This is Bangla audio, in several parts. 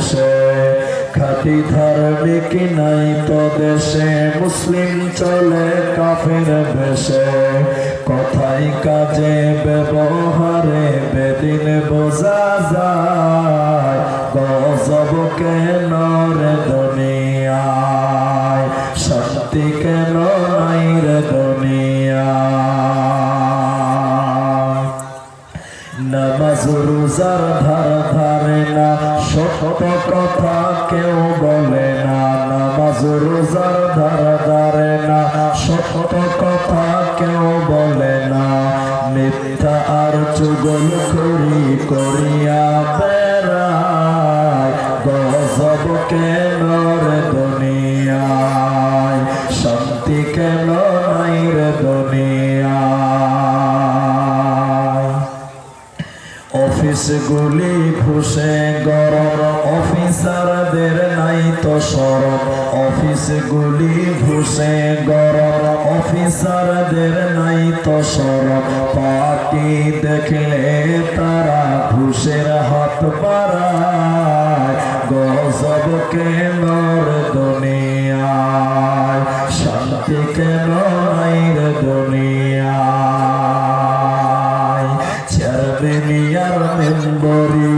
দেশে খাঁটি ধার্মিক নাই তো দেশে মুসলিম চলে কাফের বেশে কথাই কাজে ব্যবহারে বেদিন বোঝা যায় গজব কেন রে দুনিয়ায় শান্তি কেন নাই রে দুনিয়ায় নামাজ রোজার ধার ধারে না সত্য কথা কেউ বলে না নামাজ রোজার ধার ধারে না সত্য কথা কেউ বলে না মিথ্যা আর চুগলখড়ি করিয়া বেড়ায় গজব কেন রে দুনিয়ায় শান্তি কেন নাই রে দুনিয়ায় অফিসগুলি ঘুষে গরম অফিসারদের নাই তো সরব অফিসগুলি ঘুষে গরম অফিসারদের নাই তো সরব পার্টি দেখলে তারা ঘুষের হাত বাড়ায় গজব কেন রে দুনিয়ায় শান্তি কেন নাই রে দুনিয়ায় চেয়ারম্যান মেম্বরি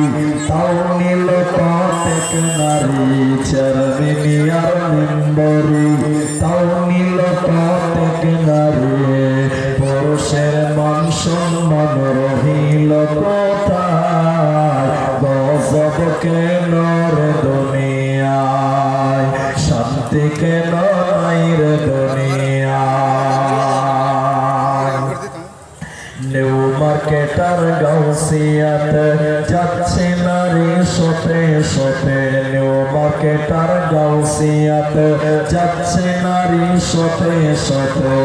তাও নিল প্রত্যেক নারী চেয়ারম্যান মেম্বরি তাও নিল প্রত্যেক নারী পুরুষের মান সম্মান রহিল কোথায় গজব কেন রে দুনিয়ায় শান্তি কেন নাই রে দুনিয়ায় নিউ মার্কেটার গাউসিয়াত যাচ্ছে নারী সতে সতে নিউ মার্কেটার গাউসিয়াত যাচ্ছে নারী সতে সতে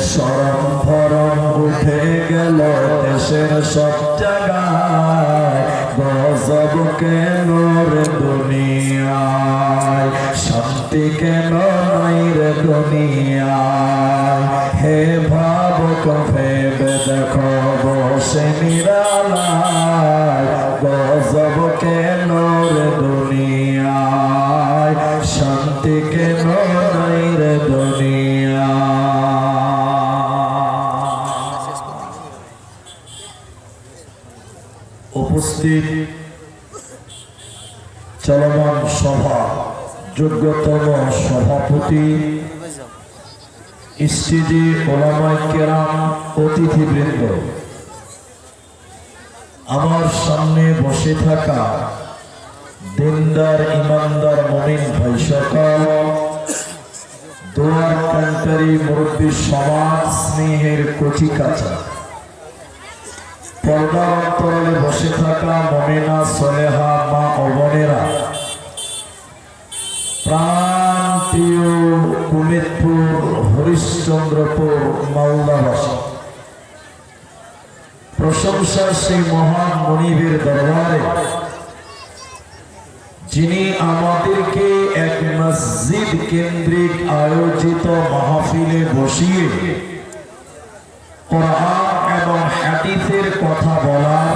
শরম ভরম উঠে গেল দেশের সব জায়গায় গজব কেন রে দুনিয়ায় শান্তি কেন নাই রে দুনিয়ায় হে ভাবুক ভেবে দেখো বসে নিরালায় গজব কেন রে দুনিয়ায় শান্তি কেন নাই রে দুনিয়ায় উপস্থিত চলমান সভা যোগ্যতম সভাপতি স্টেজে ওলামায়ে কেরাম অতিথিবৃন্দ আমার সামনে বসে থাকা দিনদার ইমানদার মুমিন ভাই সকল দোয়ার কান্তারি মুরব্বী সমাজ স্নেহের কচি কাঁচা পর্দার অন্তরালে বসে থাকা মুমিনা সলেহা মা ও বোনেরা প্রান্তীয় কুমিরপুর হরিশ্চন্দ্রপুর মাওলাবাসী প্রশংসা সেই মহান মনিবের দরবারে যিনি আমাদেরকে এক মসজিদ কেন্দ্রিক আয়োজিত মাহফিলে বসিয়ে কোরআন এবং হাদিসের কথা বলার